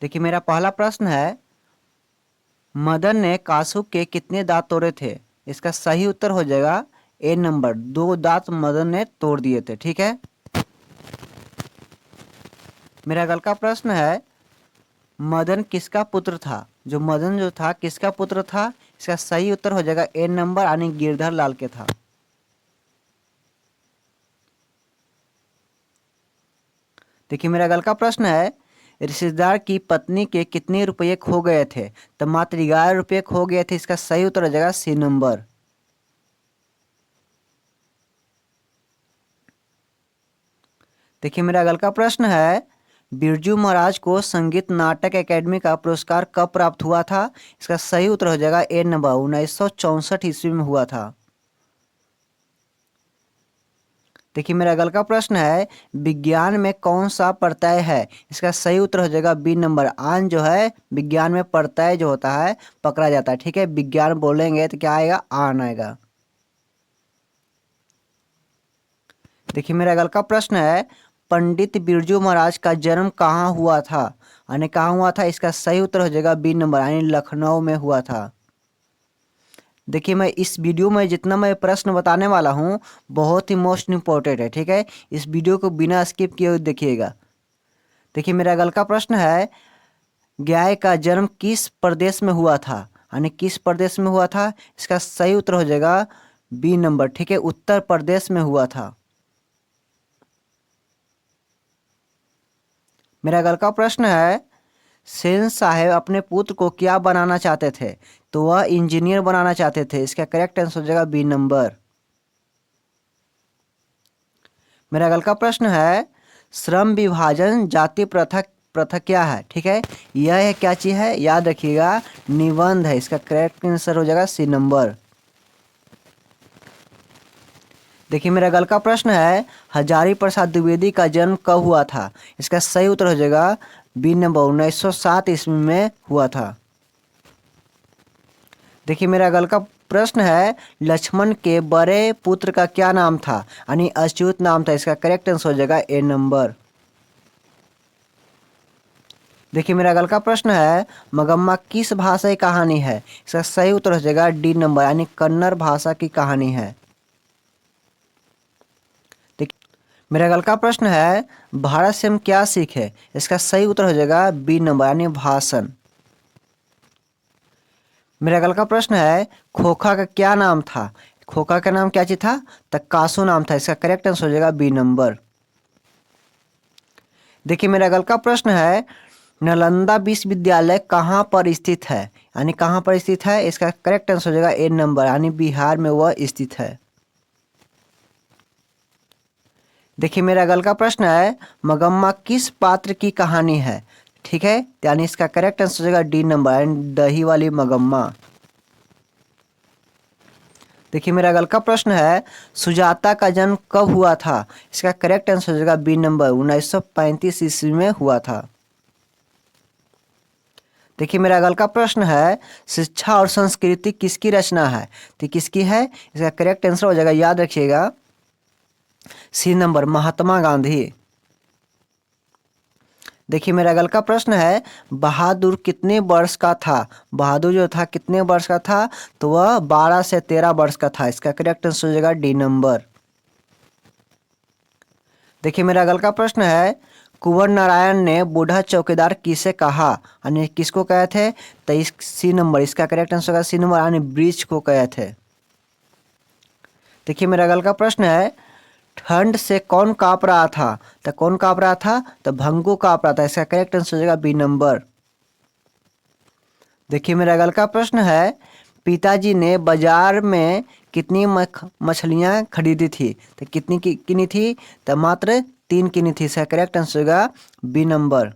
देखिए मेरा पहला प्रश्न है, मदन ने कासू के कितने दांत तोड़े थे? इसका सही उत्तर हो जाएगा ए नंबर, 2 दांत मदन ने तोड़ दिए थे। ठीक है। मेरा अगला का प्रश्न है, मदन किसका पुत्र था? जो मदन जो था किसका पुत्र था? इसका सही उत्तर हो जाएगा ए नंबर, यानी गिरधर लाल के था। देखिए मेरा अगला का प्रश्न है, रिश्तेदार की पत्नी के कितने रुपये खो गए थे? तो मात्र 11 रुपये खो गए थे। इसका सही उत्तर हो जाएगा सी नंबर। देखिए मेरा अगला का प्रश्न है, बिरजू महाराज को संगीत नाटक एकेडमी का पुरस्कार कब प्राप्त हुआ था? इसका सही उत्तर हो जाएगा ए नंबर, 1964 ईस्वी में हुआ था। देखिए मेरा अगला का प्रश्न है, विज्ञान में कौन सा प्रत्यय है? इसका सही उत्तर हो जाएगा बी नंबर, आन जो है विज्ञान में प्रत्यय जो होता है पकड़ा जाता है। ठीक है, विज्ञान बोलेंगे तो क्या आएगा? आन आएगा। देखिए मेरा अगला का प्रश्न है, पंडित बिरजू महाराज का जन्म कहाँ हुआ था? यानी कहाँ हुआ था? इसका सही उत्तर हो जाएगा बी नंबर, यानी लखनऊ में हुआ था। देखिए मैं इस वीडियो में जितना मैं प्रश्न बताने वाला हूँ बहुत ही मोस्ट इम्पोर्टेंट है। ठीक है, इस वीडियो को बिना स्किप किए हुए देखिएगा। देखिए मेरा अगला का प्रश्न है, गाय का जन्म किस प्रदेश में हुआ था? यानी किस प्रदेश में हुआ था? इसका सही उत्तर हो जाएगा बी नंबर। ठीक है, उत्तर प्रदेश में हुआ था। मेरा अगला का प्रश्न है, सेन साहब अपने पुत्र को क्या बनाना चाहते थे? तो वह इंजीनियर बनाना चाहते थे। इसका करेक्ट आंसर हो जाएगा बी नंबर। मेरा अगला का प्रश्न है, श्रम विभाजन जाति प्रथा प्रथा क्या है? ठीक है, यह क्या चीज है? याद रखिएगा, निबंध है। इसका करेक्ट आंसर हो जाएगा सी नंबर। देखिए मेरा अगला का प्रश्न है, हजारी प्रसाद द्विवेदी का जन्म कब हुआ था? इसका सही उत्तर हो जाएगा बी नंबर, 1907 ईस्वी में हुआ था। देखिए मेरा अगला का प्रश्न है, लक्ष्मण के बड़े पुत्र का क्या नाम था? यानी अच्युत नाम था। इसका करेक्ट आंसर हो जाएगा ए नंबर। देखिए मेरा अगला का प्रश्न है, मगम्मा किस भाषा की कहानी है? इसका सही उत्तर हो जाएगा डी नंबर, यानी कन्नड़ भाषा की कहानी है। मेरा अगला का प्रश्न है, भारत से हम क्या सीखे? इसका सही उत्तर हो जाएगा बी नंबर, यानी भाषण। मेरा अगला का प्रश्न है, खोखा का क्या नाम था? खोखा का नाम क्या चीज था? तो कासू नाम था। इसका करेक्ट आंसर हो जाएगा बी नंबर। देखिए मेरा अगला का प्रश्न है, नालंदा विश्वविद्यालय कहाँ पर स्थित है? यानी कहाँ पर स्थित है? इसका करेक्ट आंसर हो जाएगा ए नंबर, यानी बिहार में वह स्थित है। देखिए मेरा अगला का प्रश्न है, मगम्मा किस पात्र की कहानी है? ठीक है, यानी इसका करेक्ट आंसर हो जाएगा डी नंबर, यानी दही वाली मगम्मा। देखिए मेरा अगला का प्रश्न है, सुजाता का जन्म कब हुआ था? इसका करेक्ट आंसर हो जाएगा बी नंबर, 1935 ईस्वी में हुआ था। देखिए मेरा अगला का प्रश्न है, शिक्षा और संस्कृति किसकी रचना है? तो किसकी है? इसका करेक्ट आंसर हो जाएगा, याद रखिएगा, सी नंबर, महात्मा गांधी। देखिए मेरा अगला का प्रश्न है, बहादुर कितने वर्ष का था? बहादुर जो था कितने वर्ष का था? तो वह 12 से 13 वर्ष का था। इसका करेक्ट आंसर हो जाएगा डी नंबर। देखिए मेरा अगला का प्रश्न है, कुंवर नारायण ने बूढ़ा चौकीदार किसे कहा? यानी किसको कहे थे? तो इस सी नंबर, इसका करेक्ट आंसर होगा सी नंबर, यानी ब्रिज को कहे थे। देखिए मेरा अगला का प्रश्न है, ठंड से कौन कांप रहा था? तो कौन कांप रहा था? तो भंगू कांप रहा था। इसका करेक्ट आंसर हो जाएगा बी नंबर। देखिए मेरा अगला का प्रश्न है, पिताजी ने बाजार में कितनी मछलियां खरीदी थी? तो कितनी की किनी थी? तो मात्र 3 किनी थी। इसका करेक्ट आंसर होगा बी नंबर।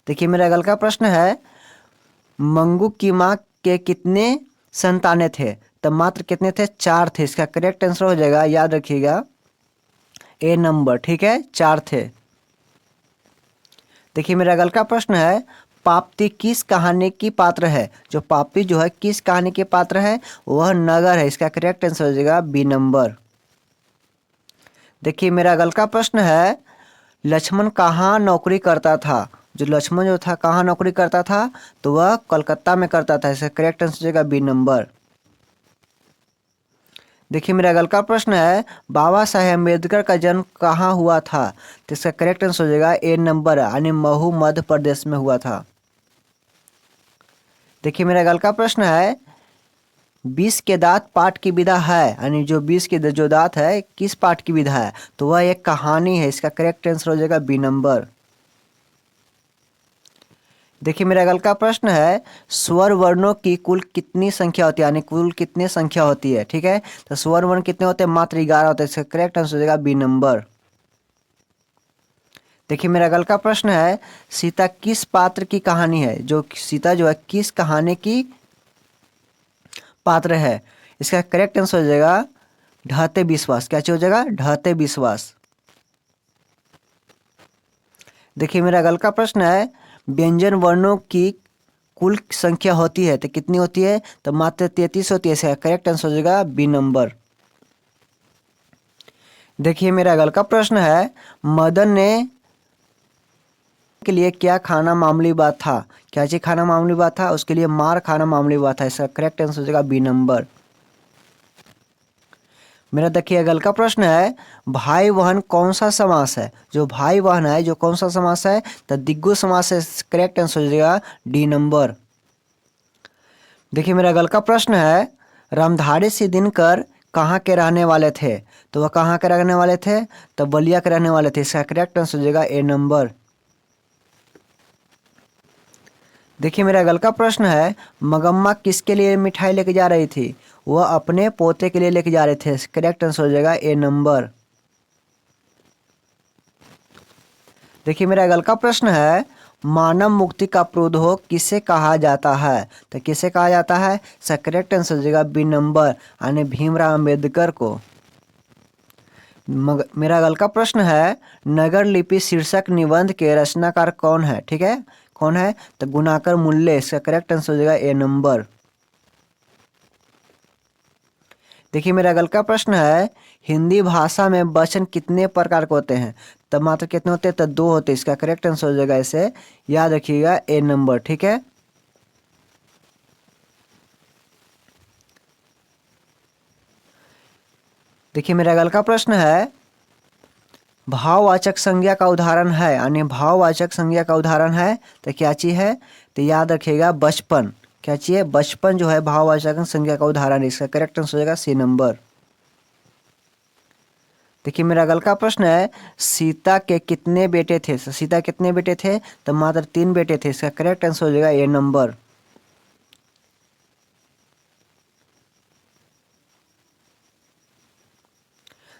देखिए मेरा अगला का प्रश्न है, मंगू की माँ के कितने संतानें थे? तो मात्र कितने थे? 4 थे। इसका करेक्ट आंसर हो जाएगा, याद रखिएगा, ए नंबर। ठीक है, 4 थे। देखिए मेरा अगला का प्रश्न है, पाप्ती किस कहानी की पात्र है? जो पापी जो है किस कहानी के पात्र है? वह नगर है। इसका करेक्ट आंसर हो जाएगा बी नंबर। देखिए मेरा अगला का प्रश्न है, लक्ष्मण कहाँ नौकरी करता था? जो लक्ष्मण जो था कहाँ नौकरी करता था, तो वह कोलकाता में करता था। इसका करेक्ट आंसर हो जाएगा बी नंबर। देखिए मेरा अगला का प्रश्न है, बाबा साहेब अम्बेडकर का जन्म कहाँ हुआ था? तो इसका करेक्ट आंसर हो जाएगा ए नंबर, यानी महू मध्य प्रदेश में हुआ था। देखिए मेरा अगला का प्रश्न है, 20 के दांत पाठ की विधा है, यानी जो 20 के जो दांत है किस पाठ की विधा है? तो वह एक कहानी है। इसका करेक्ट आंसर हो जाएगा बी नंबर। देखिए मेरा अगला का प्रश्न है, स्वर वर्णों की कुल कितनी संख्या होती है, यानी कुल कितनी संख्या होती है? ठीक है, तो स्वर वर्ण कितने होते हैं? मात्र 11 होते हैं। इसका करेक्ट आंसर हो जाएगा बी नंबर। देखिए मेरा अगला का प्रश्न है, सीता किस पात्र की कहानी है? जो सीता जो है किस कहानी की पात्र है? इसका करेक्ट आंसर हो जाएगा ढहते विश्वास। क्या चीज हो जाएगा? ढहते विश्वास। देखिए मेरा अगला का प्रश्न है, व्यंजन वर्णों की कुल संख्या होती है तो कितनी होती है? तो मात्र 33 होती है। इसका करेक्ट आंसर हो जाएगा बी नंबर। देखिए मेरा अगला का प्रश्न है, मदन ने के लिए क्या खाना मामूली बात था? क्या चीज खाना मामूली बात था? उसके लिए मार खाना मामूली बात था। इसका करेक्ट आंसर हो जाएगा बी नंबर। मेरा देखिए अगला का प्रश्न है, भाई बहन कौन सा समास है? जो भाई बहन है जो कौन सा समास है? तो दिग्गु समास है। करेक्ट आंसर हो जाएगा डी नंबर। देखिए मेरा अगला का प्रश्न है, रामधारी सिंह दिनकर कहाँ के रहने वाले थे? तो वह कहाँ के रहने वाले थे? तो बलिया के रहने वाले थे। इसका करेक्ट आंसर हो जाएगा ए नंबर। देखिए मेरा अगला का प्रश्न है, मगम्मा किसके लिए मिठाई लेके जा रही थी? वह अपने पोते के लिए लेके जा रहे थे। करेक्ट आंसर हो जाएगा ए नंबर। देखिए मेरा अगला का प्रश्न है, मानव मुक्ति का प्रोद्योग किसे कहा जाता है? तो किसे कहा जाता है? इसका करेक्ट आंसर हो जाएगा बी नंबर, यानी भीमराव अम्बेडकर को। मेरा अगला का प्रश्न है, नगर लिपि शीर्षक निबंध के रचनाकार कौन है? ठीक है, कौन है? तो गुणाकर मूल्य। इसका करेक्ट आंसर हो जाएगा ए नंबर। देखिए मेरा अगला का प्रश्न है, हिंदी भाषा में वचन कितने प्रकार के होते हैं? तो मात्र कितने होते हैं? तो 2 होते हैं। इसका करेक्ट आंसर हो जाएगा, इसे याद रखिएगा, ए नंबर। ठीक है, देखिए मेरा अगला का प्रश्न है, भाववाचक संज्ञा का उदाहरण है, यानी भाववाचक संज्ञा का उदाहरण है तो क्या चीज है? तो याद रखिएगा बचपन। क्या चीज है? बचपन जो है भाववाचक संज्ञा का उदाहरण है। इसका करेक्ट आंसर हो जाएगा सी नंबर। देखिए मेरा अगला का प्रश्न है, सीता के कितने बेटे थे? तो सीता कितने बेटे थे? तो मात्र 3 बेटे थे। इसका करेक्ट आंसर हो जाएगा ए नंबर।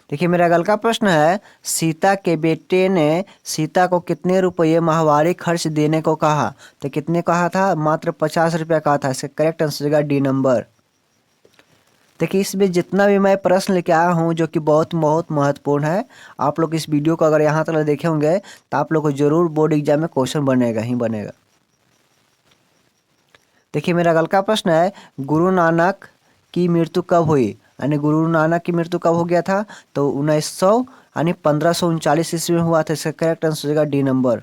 देखिए मेरा अगला का प्रश्न है, सीता के बेटे ने सीता को कितने रुपये माहवारी खर्च देने को कहा? तो कितने कहा था? मात्र 50 रुपया कहा था। इसका करेक्ट आंसर हो जाएगा डी नंबर। देखिए इसमें जितना भी मैं प्रश्न लेके आया हूँ जो कि बहुत बहुत महत्वपूर्ण है, आप लोग इस वीडियो को अगर यहाँ तक देखे होंगे तो आप लोग को जरूर बोर्ड एग्जाम में क्वेश्चन बनेगा ही बनेगा। देखिए मेरा अगला का प्रश्न है, गुरु नानक की मृत्यु कब हुई? यानी गुरु नानक की मृत्यु कब हो गया था? तो 1900 यानी 1539 ईस्वी में हुआ था। इसका करेक्ट आंसर हो जाएगा डी नंबर।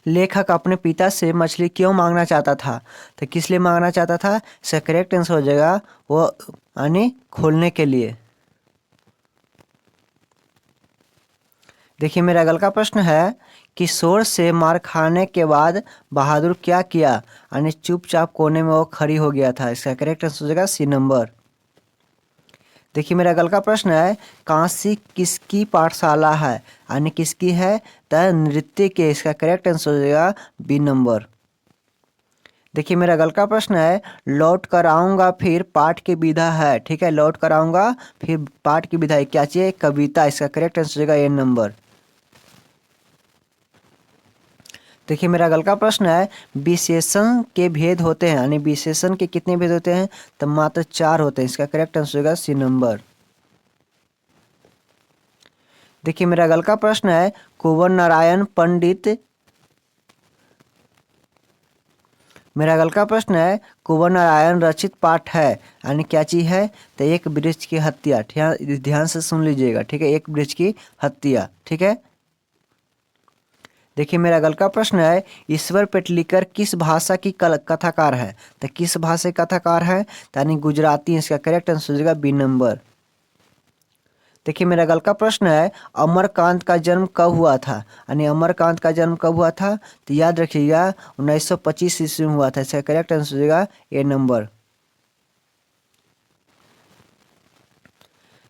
लेखक अपने पिता से मछली क्यों मांगना चाहता था? तो किस लिए मांगना चाहता था? इसका करेक्ट आंसर हो जाएगा वो यानी खोलने के लिए। देखिए मेरा अगला का प्रश्न है, किशोर से मार खाने के बाद बहादुर क्या किया? यानी चुपचाप कोने में वो खड़ी हो गया था। इसका करेक्ट आंसर हो जाएगा सी नंबर। देखिए मेरा अगला का प्रश्न है, काशी किसकी पाठशाला है? यानी किसकी है? तो नृत्य के। इसका करेक्ट आंसर हो जाएगा बी नंबर। देखिए मेरा अगला का प्रश्न है, लौट कर आऊंगा फिर पाठ की विधा है। ठीक है, लौट कर आऊंगा फिर पाठ की विधा है। क्या चाहिए? कविता। इसका करेक्ट आंसर हो जाएगा ए नंबर। देखिए मेरा अगला का प्रश्न है, विशेषण के भेद होते हैं, यानी विशेषण के कितने भेद होते हैं? तो मात्र 4 होते हैं। इसका करेक्ट आंसर होगा सी नंबर। देखिए मेरा अगला का प्रश्न है, कुंवर नारायण पंडित मेरा अगल का प्रश्न है, कुंवर नारायण रचित पाठ है यानी क्या चीज है? तो एक वृक्ष की हत्या। ध्यान से सुन लीजिएगा, ठीक है, एक वृक्ष की हत्या, ठीक है। देखिए मेरा अगल का प्रश्न है, ईश्वर पेटलीकर किस भाषा की कथाकार है? तो किस भाषा के कथाकार है? यानी गुजराती। इसका करेक्ट आंसर हो जाएगा बी नंबर। देखिए मेरा अगल का प्रश्न है, अमरकांत का जन्म कब हुआ था? यानी अमरकांत का जन्म कब हुआ था? तो याद रखिएगा 1925 ईस्वी में हुआ था। इसका करेक्ट आंसर हो जाएगा ए नंबर।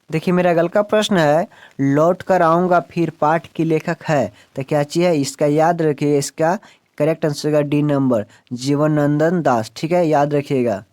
देखिए मेरा अगल का प्रश्न है, लौट कर आऊंगा फिर पाठ की लेखक है? तो क्या चीज है? इसका याद रखिए, इसका करेक्ट आंसर होगा डी नंबर, जीवन नंदन दास, ठीक है, याद रखिएगा।